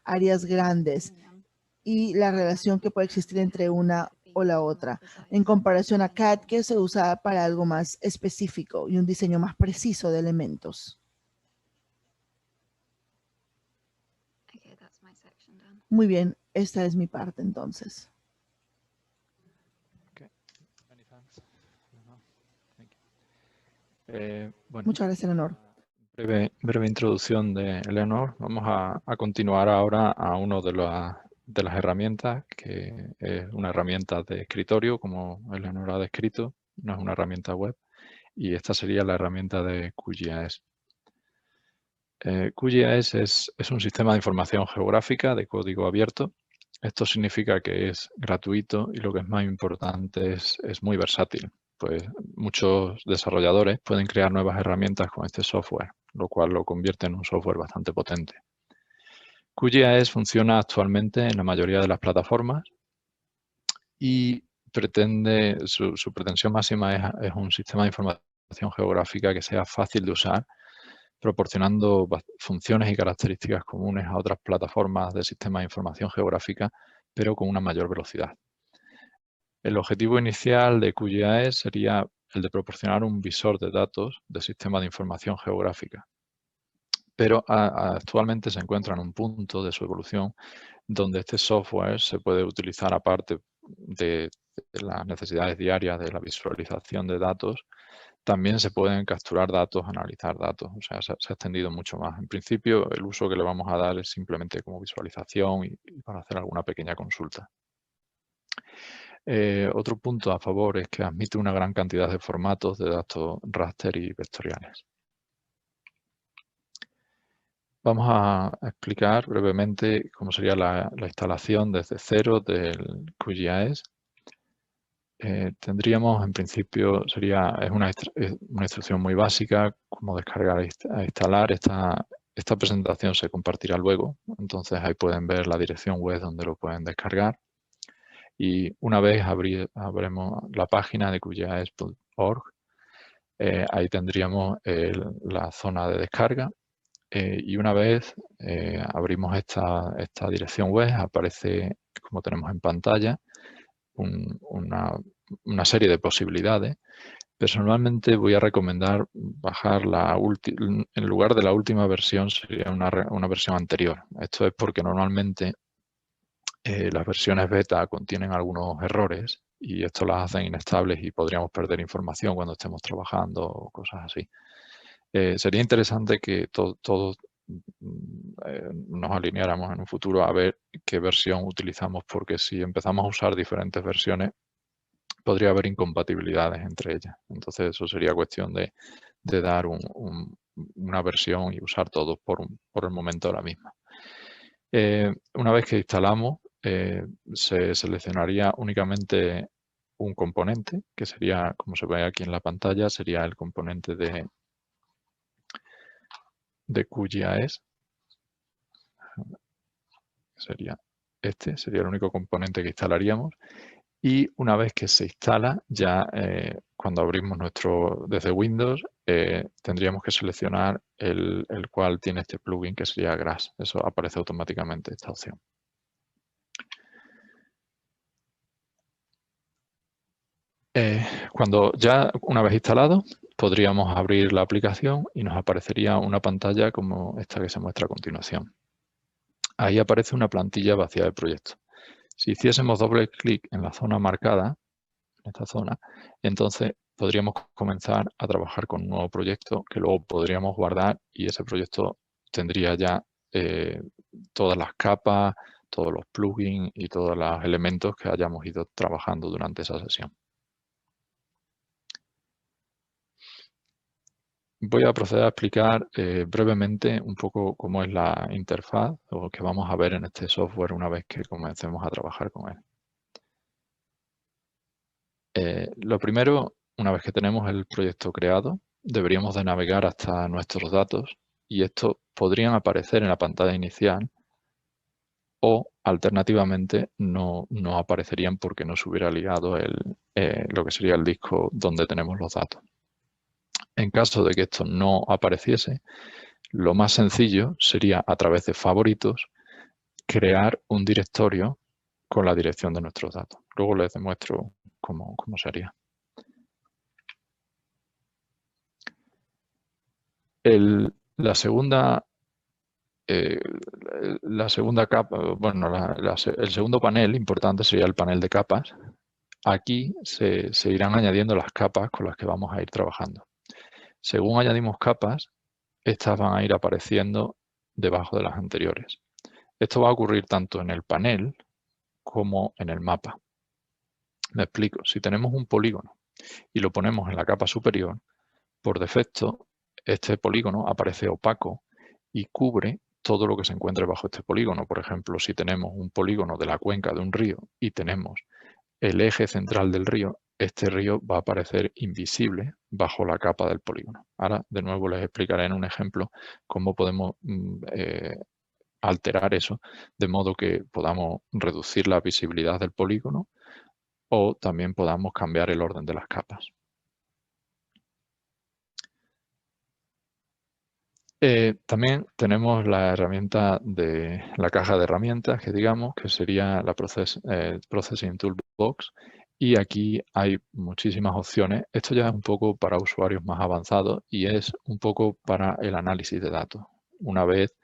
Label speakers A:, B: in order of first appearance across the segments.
A: áreas grandes y la relación que puede existir entre una o la otra, en comparación a CAD, que se usa para algo más específico y un diseño más preciso de elementos. Muy bien, esta es mi parte entonces.
B: Bueno,
A: muchas gracias, Eleanor.
B: Breve introducción de Eleanor. Vamos a continuar ahora a una de las herramientas, que es una herramienta de escritorio, como Eleanor ha descrito, no es una herramienta web, y esta sería la herramienta de QGIS. QGIS es un sistema de información geográfica de código abierto. Esto significa que es gratuito y lo que es más importante es muy versátil, pues muchos desarrolladores pueden crear nuevas herramientas con este software, lo cual lo convierte en un software bastante potente. QGIS funciona actualmente en la mayoría de las plataformas y su pretensión máxima es un sistema de información geográfica que sea fácil de usar, proporcionando funciones y características comunes a otras plataformas de sistemas de información geográfica, pero con una mayor velocidad. El objetivo inicial de QGIS sería el de proporcionar un visor de datos de sistema de información geográfica, pero actualmente se encuentra en un punto de su evolución donde este software se puede utilizar aparte de las necesidades diarias de la visualización de datos. También se pueden capturar datos, analizar datos, o sea, se ha extendido mucho más. En principio, el uso que le vamos a dar es simplemente como visualización y para hacer alguna pequeña consulta. Otro punto a favor es que admite una gran cantidad de formatos de datos raster y vectoriales. Vamos a explicar brevemente cómo sería la instalación desde cero del QGIS. Tendríamos, en principio, es una instrucción muy básica, como descargar e instalar. Esta presentación se compartirá luego, entonces ahí pueden ver la dirección web donde lo pueden descargar. Y una vez abremos la página de QGIS.org, ahí tendríamos la zona de descarga. Y una vez abrimos esta dirección web, aparece, como tenemos en pantalla, una serie de posibilidades. Personalmente voy a recomendar bajar en lugar de la última versión, sería una versión anterior. Esto es porque normalmente las versiones beta contienen algunos errores y esto las hacen inestables y podríamos perder información cuando estemos trabajando o cosas así. Sería interesante que todos nos alineáramos en un futuro a ver qué versión utilizamos, porque si empezamos a usar diferentes versiones podría haber incompatibilidades entre ellas. Entonces eso sería cuestión de dar una versión y usar todos por el momento la misma. Una vez que instalamos, se seleccionaría únicamente un componente, que sería, como se ve aquí en la pantalla, sería el componente de QGIS. Sería el único componente que instalaríamos. Y una vez que se instala, ya cuando abrimos desde Windows, tendríamos que seleccionar el cual tiene este plugin, que sería Grass. Eso aparece automáticamente, esta opción. Cuando ya una vez instalado, podríamos abrir la aplicación y nos aparecería una pantalla como esta que se muestra a continuación. Ahí aparece una plantilla vacía de proyecto. Si hiciésemos doble clic en la zona marcada, en esta zona, entonces podríamos comenzar a trabajar con un nuevo proyecto que luego podríamos guardar y ese proyecto tendría ya todas las capas, todos los plugins y todos los elementos que hayamos ido trabajando durante esa sesión. Voy a proceder a explicar brevemente un poco cómo es la interfaz o que vamos a ver en este software una vez que comencemos a trabajar con él. Lo primero, una vez que tenemos el proyecto creado, deberíamos de navegar hasta nuestros datos y estos podrían aparecer en la pantalla inicial o, alternativamente, no aparecerían porque no se hubiera ligado lo que sería el disco donde tenemos los datos. En caso de que esto no apareciese, lo más sencillo sería, a través de favoritos, crear un directorio con la dirección de nuestros datos. Luego les demuestro cómo se haría. La segunda capa, bueno, el segundo panel importante sería el panel de capas. Aquí se irán añadiendo las capas con las que vamos a ir trabajando. Según añadimos capas, estas van a ir apareciendo debajo de las anteriores. Esto va a ocurrir tanto en el panel como en el mapa. Me explico. Si tenemos un polígono y lo ponemos en la capa superior, por defecto este polígono aparece opaco y cubre todo lo que se encuentre bajo este polígono. Por ejemplo, si tenemos un polígono de la cuenca de un río y tenemos el eje central del río, este río va a aparecer invisible bajo la capa del polígono. Ahora, de nuevo, les explicaré en un ejemplo cómo podemos alterar eso de modo que podamos reducir la visibilidad del polígono o también podamos cambiar el orden de las capas. También tenemos la herramienta de la caja de herramientas, que sería la Processing Toolbox, y aquí hay muchísimas opciones. Esto ya es un poco para usuarios más avanzados y es un poco para el análisis de datos. Una vez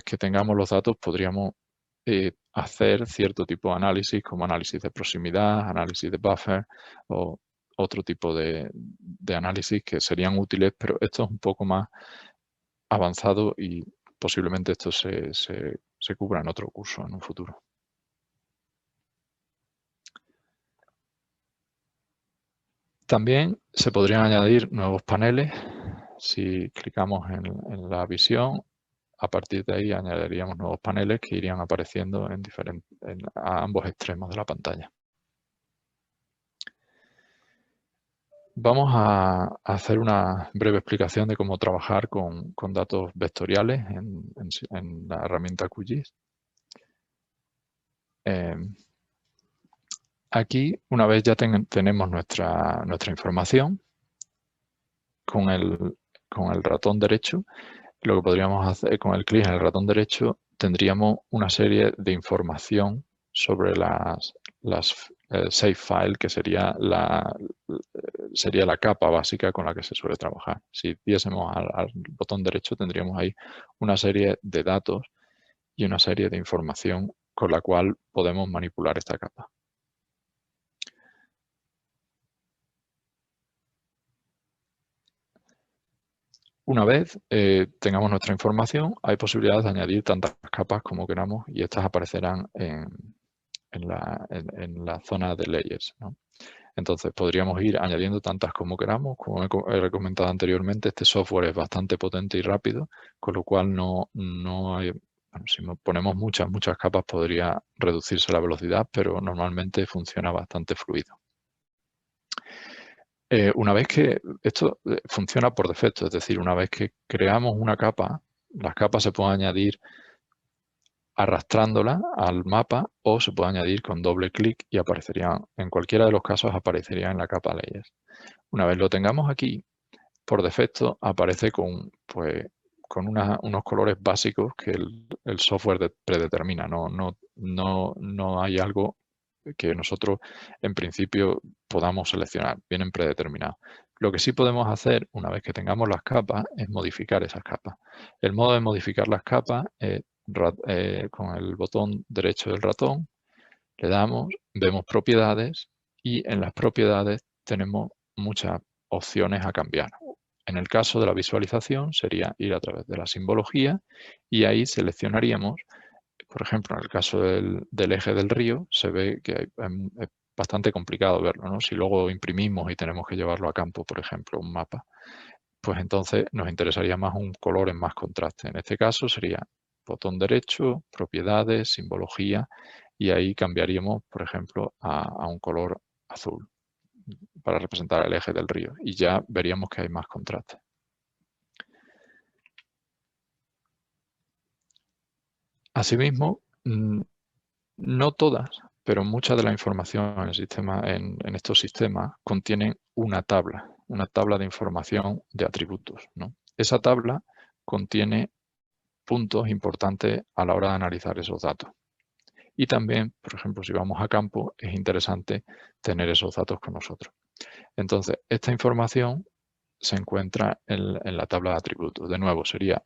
B: que tengamos los datos, podríamos hacer cierto tipo de análisis, como análisis de proximidad, análisis de buffer o otro tipo de análisis que serían útiles, pero esto es un poco más avanzado y posiblemente esto se cubra en otro curso en un futuro. También se podrían añadir nuevos paneles. Si clicamos en la visión, a partir de ahí añadiríamos nuevos paneles que irían apareciendo a ambos extremos de la pantalla. Vamos a hacer una breve explicación de cómo trabajar con datos vectoriales en la herramienta QGIS. Aquí, una vez ya tenemos nuestra información, con el ratón derecho, lo que podríamos hacer con el clic en el ratón derecho, tendríamos una serie de información sobre las save file, que sería la capa básica con la que se suele trabajar. Si diésemos al botón derecho, tendríamos ahí una serie de datos y una serie de información con la cual podemos manipular esta capa. Una vez tengamos nuestra información, hay posibilidades de añadir tantas capas como queramos y estas aparecerán en la zona de layers, ¿no? Entonces podríamos ir añadiendo tantas como queramos. Como he comentado anteriormente, este software es bastante potente y rápido, con lo cual no hay, bueno, si ponemos muchas capas podría reducirse la velocidad, pero normalmente funciona bastante fluido. Una vez que esto funciona por defecto, es decir, una vez que creamos una capa, las capas se pueden añadir arrastrándola al mapa o se puede añadir con doble clic y aparecerían, en cualquiera de los casos aparecería en la capa Layers. Una vez lo tengamos aquí, por defecto aparece con unos colores básicos que el software predetermina. No hay algo que nosotros en principio podamos seleccionar, vienen predeterminados. Lo que sí podemos hacer una vez que tengamos las capas es modificar esas capas. El modo de modificar las capas es con el botón derecho del ratón, le damos, vemos propiedades y en las propiedades tenemos muchas opciones a cambiar. En el caso de la visualización sería ir a través de la simbología y ahí seleccionaríamos, por ejemplo, en el caso del eje del río, se ve que es bastante complicado verlo, ¿no? Si luego imprimimos y tenemos que llevarlo a campo, por ejemplo, un mapa, pues entonces nos interesaría más un color en más contraste. En este caso sería botón derecho, propiedades, simbología, y ahí cambiaríamos, por ejemplo, a un color azul para representar el eje del río y ya veríamos que hay más contraste. Asimismo, no todas, pero mucha de la información en estos sistemas contienen una tabla de información de atributos, ¿no? Esa tabla contiene puntos importantes a la hora de analizar esos datos. Y también, por ejemplo, si vamos a campo, es interesante tener esos datos con nosotros. Entonces, esta información se encuentra en la tabla de atributos. De nuevo, sería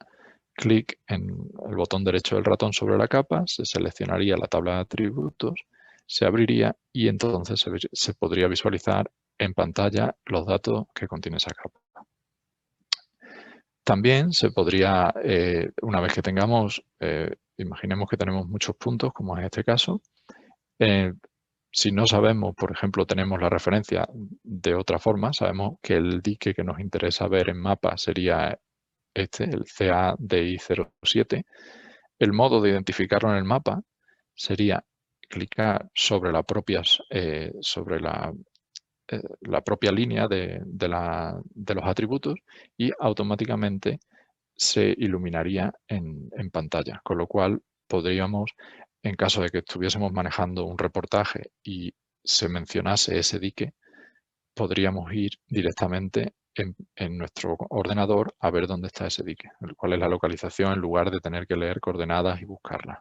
B: clic en el botón derecho del ratón sobre la capa, se seleccionaría la tabla de atributos, se abriría y entonces se podría visualizar en pantalla los datos que contiene esa capa. También se podría, una vez que tengamos, imaginemos que tenemos muchos puntos, como es este caso, si no sabemos, por ejemplo, tenemos la referencia de otra forma, sabemos que el dique que nos interesa ver en mapa sería este, el CADI07. El modo de identificarlo en el mapa sería clicar sobre la propia, la propia línea de los atributos y automáticamente se iluminaría en pantalla, con lo cual podríamos, en caso de que estuviésemos manejando un reportaje y se mencionase ese dique, podríamos ir directamente en nuestro ordenador a ver dónde está ese dique, cuál es la localización, en lugar de tener que leer coordenadas y buscarlas.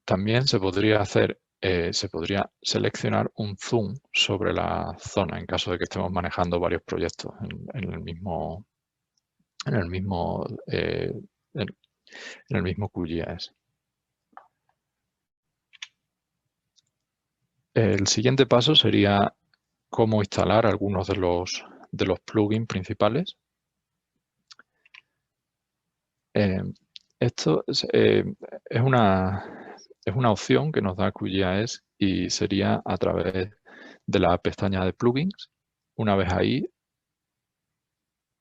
B: También se podría hacer, se podría seleccionar un zoom sobre la zona en caso de que estemos manejando varios proyectos en el mismo QGIS. El siguiente paso sería cómo instalar algunos de los plugins principales. Esto es una opción que nos da QGIS y sería a través de la pestaña de plugins. Una vez ahí,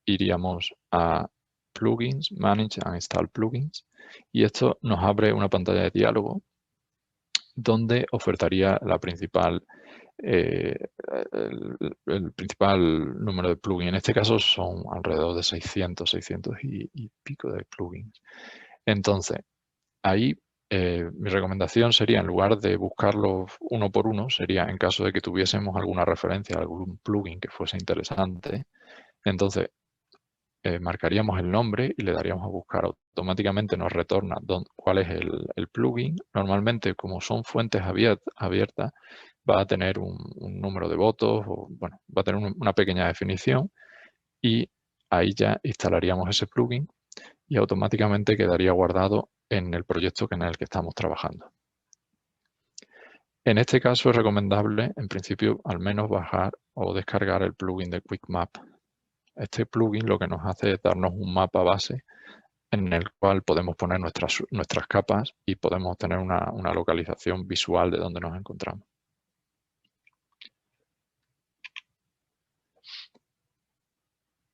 B: iríamos a Plugins, Manage and Install Plugins, y esto nos abre una pantalla de diálogo donde ofertaría la principal, el principal número de plugins. En este caso son alrededor de 600 y pico de plugins. Entonces, ahí mi recomendación sería, en lugar de buscarlos uno por uno, sería en caso de que tuviésemos alguna referencia a algún plugin que fuese interesante, entonces marcaríamos el nombre y le daríamos a buscar. Automáticamente nos retorna cuál es el plugin. Normalmente, como son fuentes abiertas, va a tener un número de votos, o bueno, va a tener una pequeña definición, y ahí ya instalaríamos ese plugin y automáticamente quedaría guardado en el proyecto en el que estamos trabajando. En este caso es recomendable, en principio, al menos bajar o descargar el plugin de Quick Map. Este plugin lo que nos hace es darnos un mapa base en el cual podemos poner nuestras capas y podemos tener una localización visual de donde nos encontramos.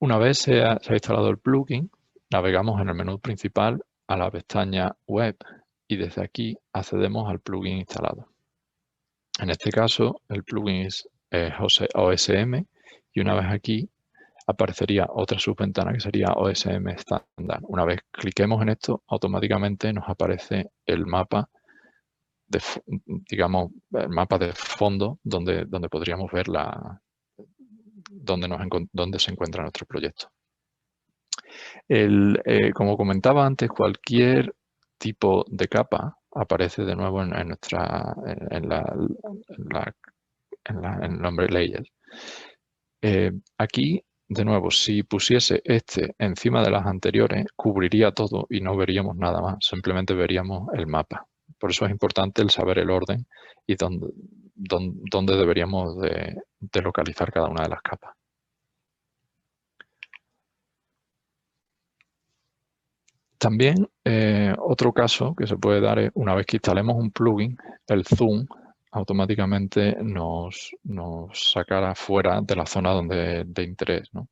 B: Una vez se ha instalado el plugin, navegamos en el menú principal a la pestaña Web y desde aquí accedemos al plugin instalado. En este caso, el plugin es OSM y una vez aquí aparecería otra subventana que sería OSM estándar. Una vez cliquemos en esto, automáticamente nos aparece el mapa de, digamos, el mapa de fondo donde podríamos ver dónde se encuentra nuestro proyecto. Como comentaba antes, cualquier tipo de capa aparece de nuevo en el nombre Layers. Aquí, de nuevo, si pusiese este encima de las anteriores, cubriría todo y no veríamos nada más, simplemente veríamos el mapa. Por eso es importante el saber el orden y dónde deberíamos de localizar cada una de las capas. También otro caso que se puede dar es, una vez que instalemos un plugin, el zoom automáticamente nos sacará fuera de la zona de interés, ¿no?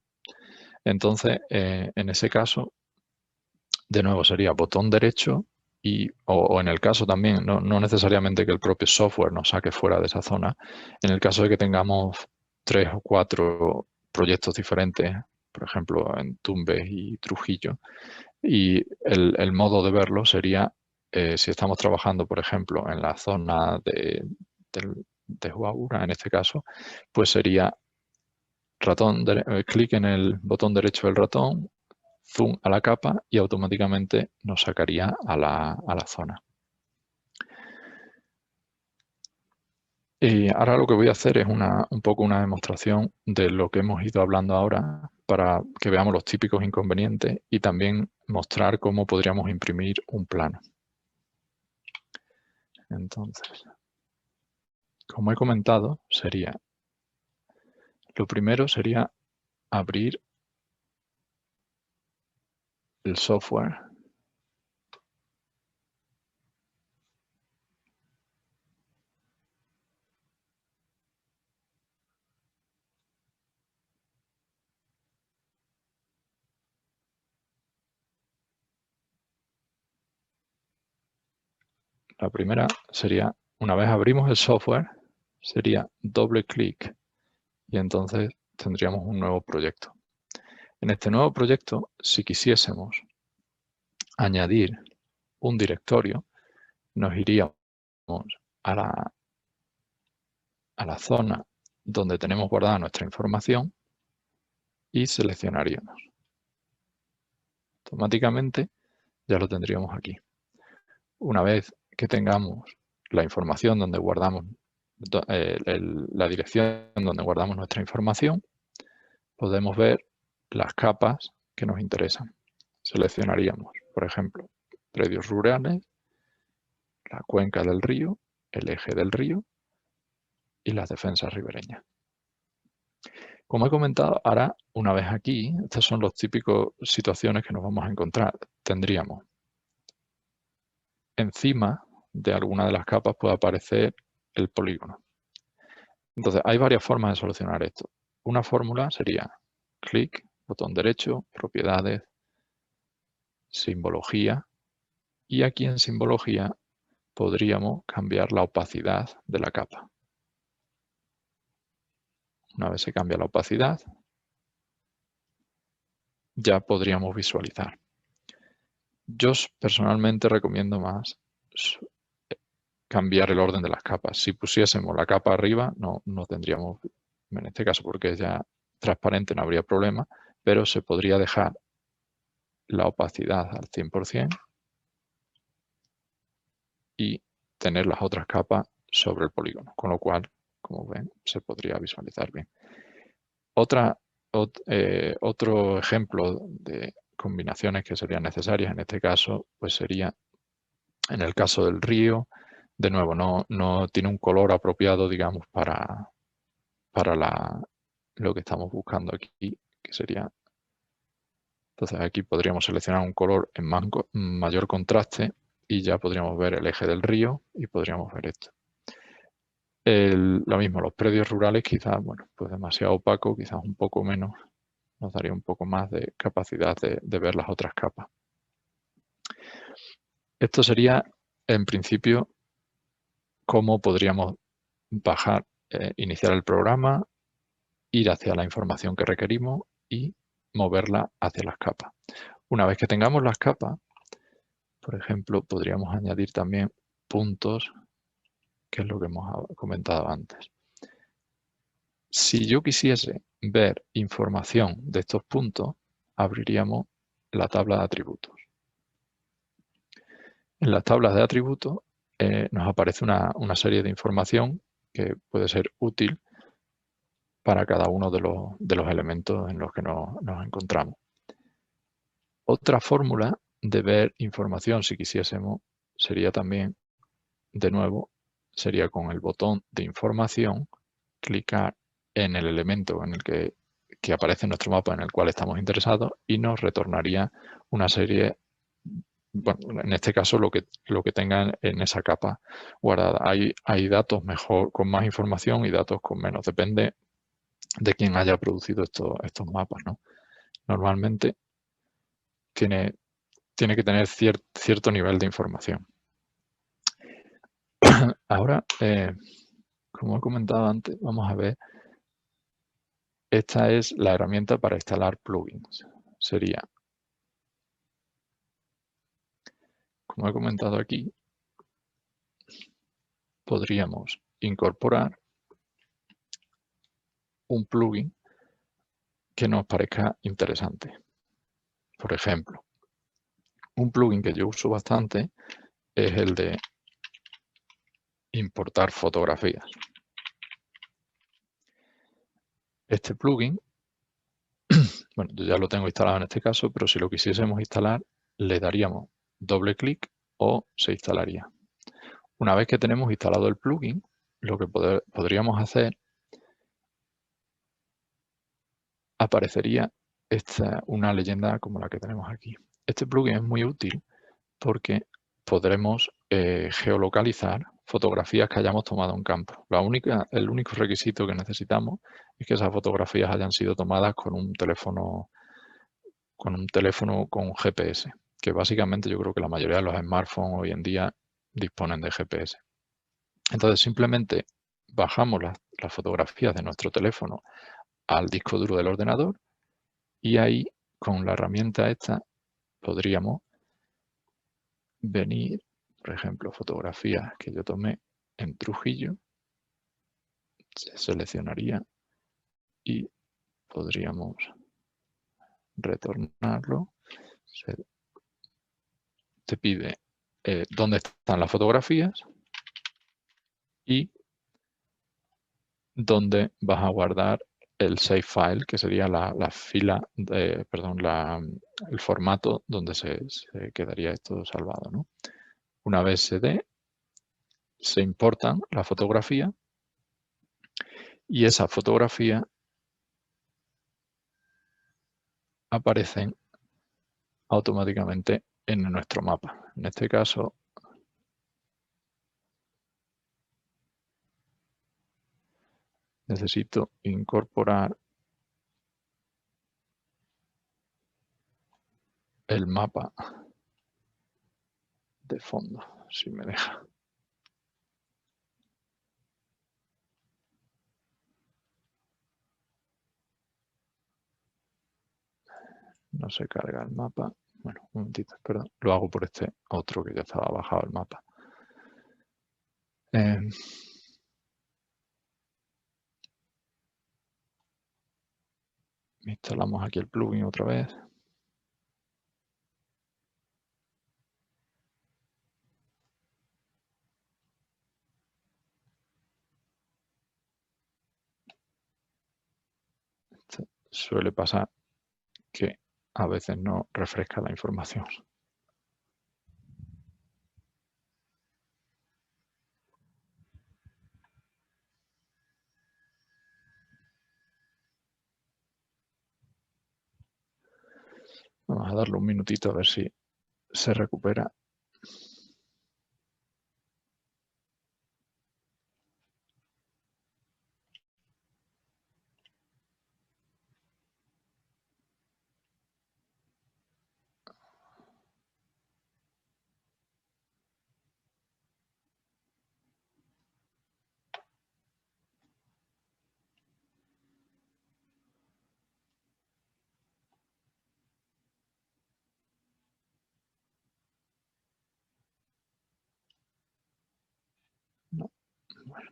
B: Entonces, en ese caso, de nuevo sería botón derecho o en el caso también, no necesariamente que el propio software nos saque fuera de esa zona, en el caso de que tengamos 3 o 4 proyectos diferentes, por ejemplo, en Tumbes y Trujillo, y el modo de verlo sería, si estamos trabajando, por ejemplo, en la zona de Huaura, en este caso, pues sería clic en el botón derecho del ratón, zoom a la capa y automáticamente nos sacaría a la zona. Y ahora lo que voy a hacer es un poco una demostración de lo que hemos ido hablando ahora para que veamos los típicos inconvenientes y también mostrar cómo podríamos imprimir un plano. Entonces, como he comentado, lo primero sería abrir el software. La primera sería, una vez abrimos el software, sería doble clic y entonces tendríamos un nuevo proyecto. En este nuevo proyecto, si quisiésemos añadir un directorio, nos iríamos a la zona donde tenemos guardada nuestra información y seleccionaríamos. Automáticamente ya lo tendríamos aquí. Una vez que tengamos la información donde guardamos, la dirección donde guardamos nuestra información, podemos ver las capas que nos interesan. Seleccionaríamos, por ejemplo, predios rurales, la cuenca del río, el eje del río y las defensas ribereñas. Como he comentado, ahora, una vez aquí, estas son las típicas situaciones que nos vamos a encontrar. Tendríamos encima de alguna de las capas puede aparecer el polígono. Entonces, hay varias formas de solucionar esto. Una fórmula sería clic, botón derecho, propiedades, simbología, y aquí en simbología podríamos cambiar la opacidad de la capa. Una vez se cambia la opacidad, ya podríamos visualizar. Yo personalmente recomiendo más cambiar el orden de las capas. Si pusiésemos la capa arriba, no tendríamos, en este caso porque es ya transparente, no habría problema, pero se podría dejar la opacidad al 100% y tener las otras capas sobre el polígono, con lo cual, como ven, se podría visualizar bien. Otro ejemplo de combinaciones que serían necesarias en este caso, pues sería en el caso del río, de nuevo, no tiene un color apropiado, digamos, para lo que estamos buscando aquí, que sería... Entonces aquí podríamos seleccionar un color en mayor contraste y ya podríamos ver el eje del río y podríamos ver esto. Lo mismo, los predios rurales quizás, bueno, pues demasiado opaco, quizás un poco menos, nos daría un poco más de capacidad de ver las otras capas. Esto sería, en principio, cómo podríamos bajar, iniciar el programa, ir hacia la información que requerimos y moverla hacia las capas. Una vez que tengamos las capas, por ejemplo, podríamos añadir también puntos, que es lo que hemos comentado antes. Si yo quisiese ver información de estos puntos, abriríamos la tabla de atributos. En las tablas de atributos nos aparece una serie de información que puede ser útil para cada uno de los elementos en los que nos encontramos. Otra fórmula de ver información, si quisiésemos, sería también, de nuevo, sería con el botón de información, clicar en el elemento en el que aparece en nuestro mapa en el cual estamos interesados y nos retornaría una serie, bueno, en este caso lo que tengan en esa capa guardada. Hay datos mejor con más información y datos con menos, depende de quién haya producido estos mapas, ¿no? Normalmente tiene que tener cierto nivel de información. Ahora, como he comentado antes, vamos a ver, esta es la herramienta para instalar plugins. Sería, como he comentado aquí, podríamos incorporar un plugin que nos parezca interesante. Por ejemplo, un plugin que yo uso bastante es el de importar fotografías. Este plugin, bueno, yo ya lo tengo instalado en este caso, pero si lo quisiésemos instalar, le daríamos doble clic o se instalaría. Una vez que tenemos instalado el plugin, lo que podríamos hacer, aparecería una leyenda como la que tenemos aquí. Este plugin es muy útil porque podremos geolocalizar fotografías que hayamos tomado en campo. El único requisito que necesitamos es que esas fotografías hayan sido tomadas con un teléfono con GPS, que básicamente yo creo que la mayoría de los smartphones hoy en día disponen de GPS. Entonces simplemente bajamos las fotografías de nuestro teléfono al disco duro del ordenador y ahí con la herramienta esta podríamos venir, por ejemplo, fotografías que yo tomé en Trujillo, se seleccionaría y podríamos retornarlo. Te pide dónde están las fotografías y dónde vas a guardar el save file, que sería la fila, el formato donde se quedaría esto salvado, ¿no? Una vez se dé, se importan la fotografía y esa fotografía aparecen automáticamente en nuestro mapa. En este caso, necesito incorporar el mapa de fondo, si me deja. No se carga el mapa. Bueno, un momentito, perdón. Lo hago por este otro que ya estaba bajado el mapa. Instalamos aquí el plugin otra vez. Suele pasar que a veces no refresca la información. Vamos a darle un minutito a ver si se recupera. No. Bueno.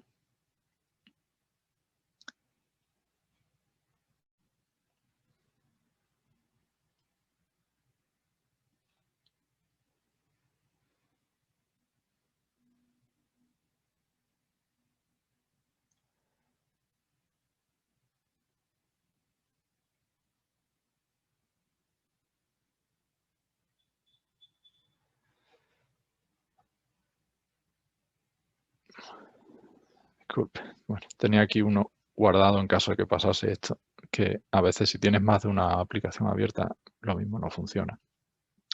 B: Disculpe. Bueno, tenía aquí uno guardado en caso de que pasase esto, que a veces si tienes más de una aplicación abierta, lo mismo no funciona.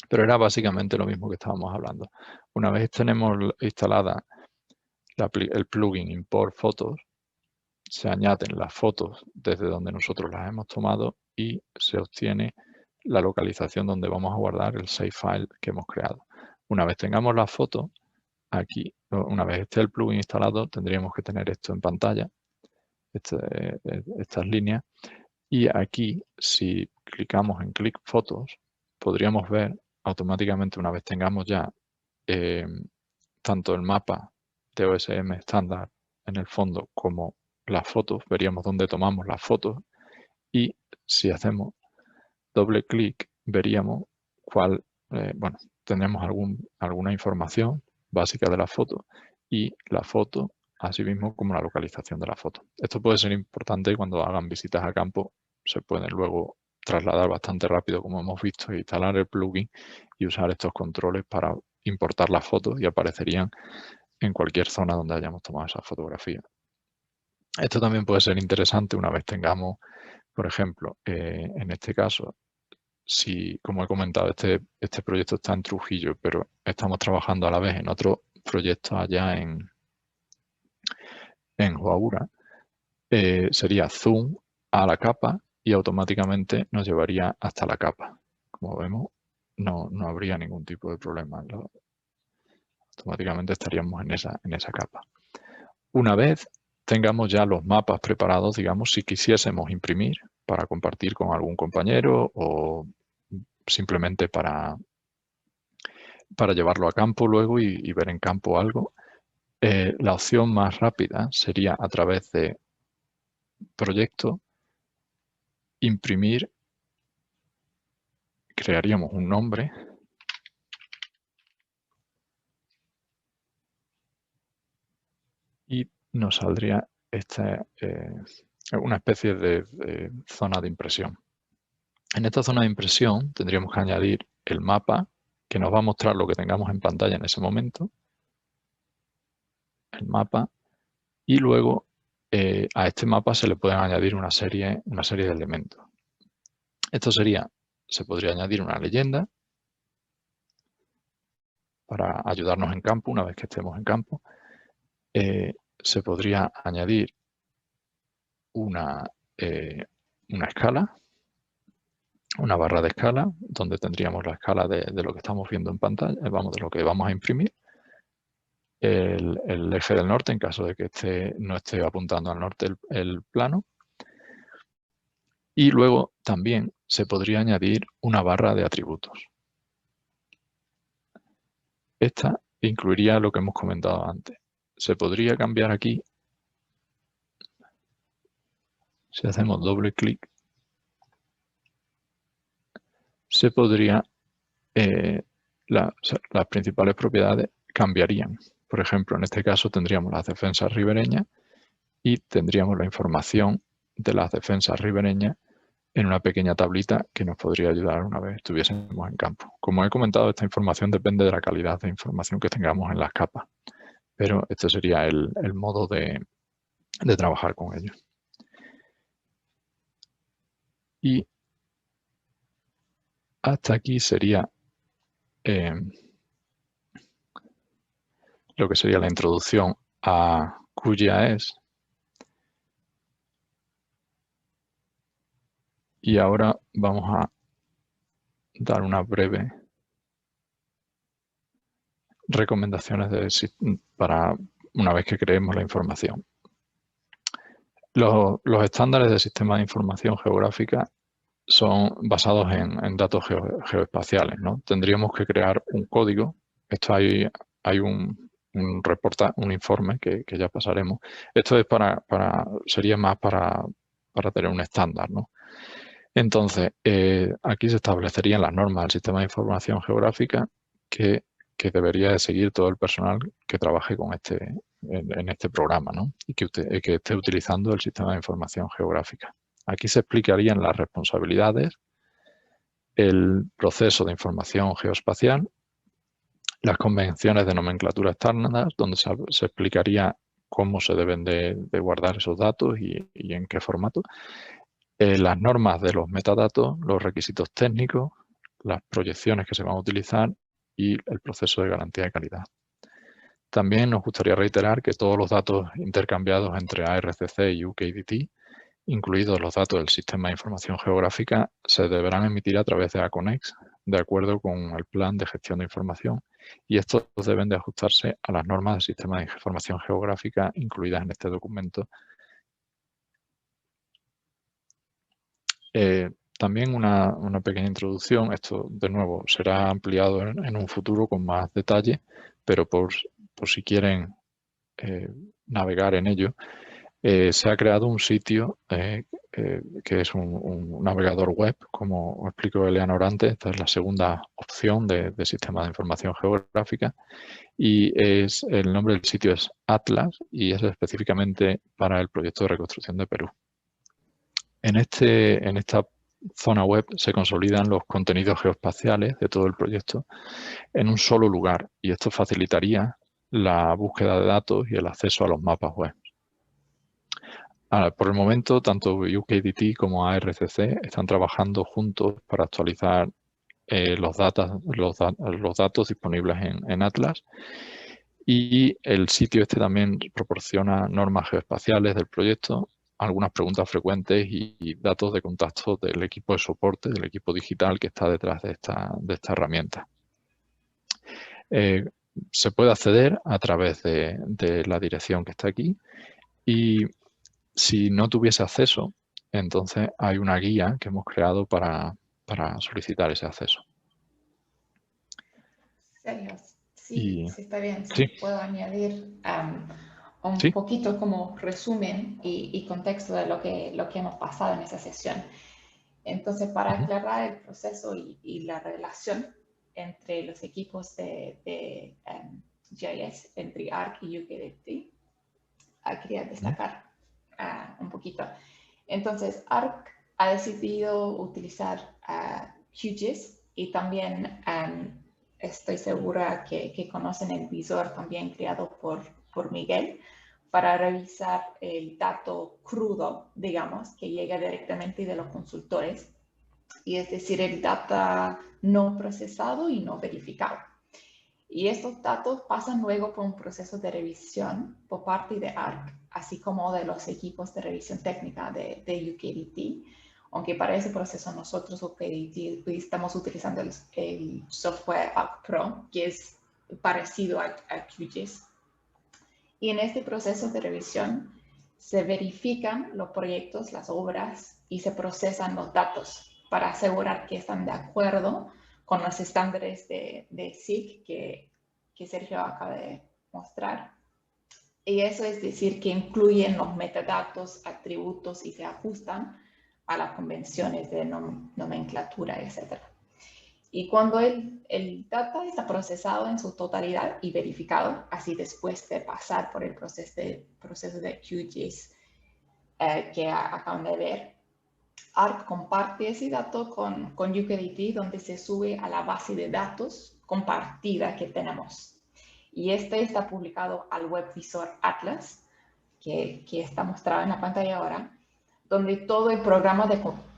B: Pero era básicamente lo mismo que estábamos hablando. Una vez tenemos instalada el plugin Import Fotos, se añaden las fotos desde donde nosotros las hemos tomado y se obtiene la localización donde vamos a guardar el save file que hemos creado. Una vez tengamos las fotos, aquí, una vez esté el plugin instalado, tendríamos que tener esto en pantalla, estas líneas, y aquí, si clicamos en Click Fotos, podríamos ver automáticamente, una vez tengamos ya tanto el mapa de OSM estándar en el fondo como las fotos, veríamos dónde tomamos las fotos y si hacemos doble clic veríamos cuál, bueno, tendremos alguna información básica de la foto y la foto, así mismo como la localización de la foto. Esto puede ser importante cuando hagan visitas a campo, se pueden luego trasladar bastante rápido, como hemos visto, instalar el plugin y usar estos controles para importar las fotos y aparecerían en cualquier zona donde hayamos tomado esa fotografía. Esto también puede ser interesante una vez tengamos, por ejemplo, en este caso, si, como he comentado, este proyecto está en Trujillo, pero estamos trabajando a la vez en otro proyecto allá en Huaura, sería zoom a la capa y automáticamente nos llevaría hasta la capa. Como vemos, no habría ningún tipo de problema. Automáticamente estaríamos en esa capa. Una vez tengamos ya los mapas preparados, digamos, si quisiésemos imprimir para compartir con algún compañero o simplemente para llevarlo a campo luego y ver en campo algo, la opción más rápida sería a través de proyecto, imprimir, crearíamos un nombre y nos saldría una especie de zona de impresión. En esta zona de impresión tendríamos que añadir el mapa que nos va a mostrar lo que tengamos en pantalla en ese momento, el mapa, y luego a este mapa se le pueden añadir una serie de elementos. Esto se podría añadir una leyenda para ayudarnos en campo una vez que estemos en campo. Se podría añadir una escala, una barra de escala, donde tendríamos la escala de lo que estamos viendo en pantalla, de lo que vamos a imprimir. El eje del norte, en caso de que no esté apuntando al norte el plano. Y luego también se podría añadir una barra de atributos. Esta incluiría lo que hemos comentado antes. Se podría cambiar aquí, si hacemos doble clic, se podría, las principales propiedades cambiarían. Por ejemplo, en este caso tendríamos las defensas ribereñas y tendríamos la información de las defensas ribereñas en una pequeña tablita que nos podría ayudar una vez estuviésemos en campo. Como he comentado, esta información depende de la calidad de información que tengamos en las capas, pero este sería el modo de trabajar con ello. Y hasta aquí sería lo que sería la introducción a QGIS. Y ahora vamos a dar unas breves recomendaciones para una vez que creemos la información. Los estándares del sistema de información geográfica son basados en datos geoespaciales, ¿no? Tendríamos que crear un código. Esto hay un informe que ya pasaremos. Esto es sería más para tener un estándar, ¿no? Entonces, aquí se establecerían las normas del sistema de información geográfica que debería de seguir todo el personal que trabaje con en este programa, ¿no? Y que esté utilizando el sistema de información geográfica. Aquí se explicarían las responsabilidades, el proceso de información geoespacial, las convenciones de nomenclatura estándar, donde se explicaría cómo se deben de guardar esos datos y en qué formato, las normas de los metadatos, los requisitos técnicos, las proyecciones que se van a utilizar y el proceso de garantía de calidad. También nos gustaría reiterar que todos los datos intercambiados entre ARCC y UKDT, incluidos los datos del Sistema de Información Geográfica, se deberán emitir a través de ACONEX, de acuerdo con el Plan de Gestión de Información, y estos deben de ajustarse a las normas del Sistema de Información Geográfica incluidas en este documento. También una pequeña introducción, esto de nuevo será ampliado en un futuro con más detalle, pero por si quieren navegar en ello, se ha creado un sitio que es un navegador web, como explicó Eleanor antes. Esta es la segunda opción de sistema de información geográfica, y el nombre del sitio es Atlas y es específicamente para el proyecto de reconstrucción de Perú. En esta zona web se consolidan los contenidos geoespaciales de todo el proyecto en un solo lugar, y esto facilitaría la búsqueda de datos y el acceso a los mapas web. Por el momento, tanto UKDT como ARCC están trabajando juntos para actualizar los datos disponibles en Atlas, y el sitio este también proporciona normas geoespaciales del proyecto, algunas preguntas frecuentes y datos de contacto del equipo de soporte, del equipo digital que está detrás de esta herramienta. Se puede acceder a través de la dirección que está aquí, y si no tuviese acceso, entonces hay una guía que hemos creado para solicitar ese acceso.
C: Sergio, sí, está bien.
B: Sí.
C: Puedo añadir un poquito como resumen y contexto de lo que hemos pasado en esa sesión. Entonces, para aclarar el proceso y la relación entre los equipos de GIS, entre ARC y UKDT, quería destacar un poquito. Entonces, ARC ha decidido utilizar QGIS, y también estoy segura que conocen el visor también creado por Miguel, para revisar el dato crudo, digamos, que llega directamente de los consultores, y es decir, el data no procesado y no verificado. Y estos datos pasan luego por un proceso de revisión por parte de ARC, así como de los equipos de revisión técnica de UKDT, aunque para ese proceso nosotros UKDT estamos utilizando el software ARC Pro, que es parecido a QGIS. Y en este proceso de revisión se verifican los proyectos, las obras, y se procesan los datos para asegurar que están de acuerdo con los estándares de SIG que Sergio acaba de mostrar. Y eso es decir, que incluyen los metadatos, atributos, y se ajustan a las convenciones de nomenclatura, etc. Y cuando el data está procesado en su totalidad y verificado, así después de pasar por el proceso de QGIS que acaban de ver, ARC comparte ese dato con UKDT, donde se sube a la base de datos compartida que tenemos. Y este está publicado al web visor Atlas, que está mostrado en la pantalla ahora, donde todo el programa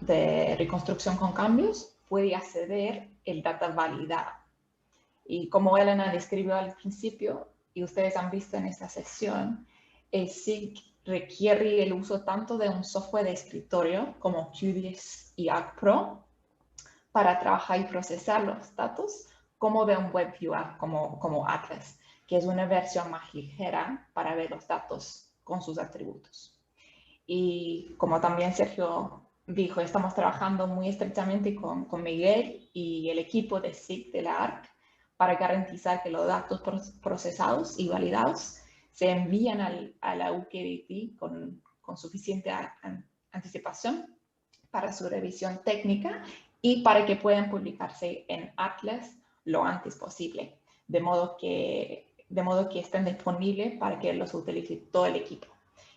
C: de reconstrucción con cambios puede acceder el data validado. Y como Elena describió al principio, y ustedes han visto en esta sesión, el SIG requiere el uso tanto de un software de escritorio como QGIS y ARC Pro para trabajar y procesar los datos, como de un web viewer como Atlas, que es una versión más ligera para ver los datos con sus atributos. Y como también Sergio dijo, estamos trabajando muy estrechamente con Miguel y el equipo de SIG de la ARC para garantizar que los datos procesados y validados se envían a la UKDT con suficiente anticipación para su revisión técnica y para que puedan publicarse en Atlas lo antes posible, de modo que estén disponibles para que los utilice todo el equipo.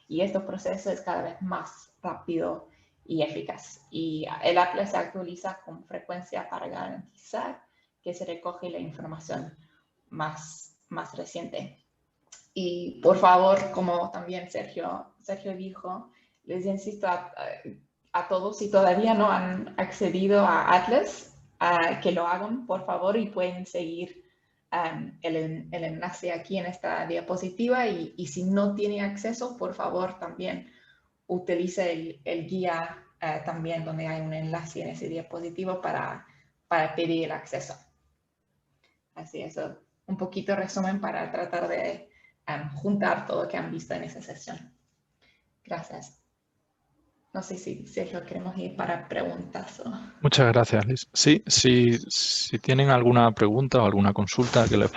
C: Y este proceso es cada vez más rápido y eficaz. Y el Atlas se actualiza con frecuencia para garantizar que se recoge la información más reciente. Y por favor, como también Sergio dijo, les insisto a todos, si todavía no han accedido a Atlas, que lo hagan, por favor, y pueden seguir el enlace aquí en esta diapositiva, y si no tiene acceso, por favor, también utilice el guía también, donde hay un enlace en ese diapositivo para pedir el acceso. Así es, un poquito resumen para tratar de juntar todo lo que han visto en esa sesión. Gracias. No sé si Sergio queremos ir para preguntas.
B: Muchas gracias, Liz. Sí, si tienen alguna pregunta o alguna consulta que les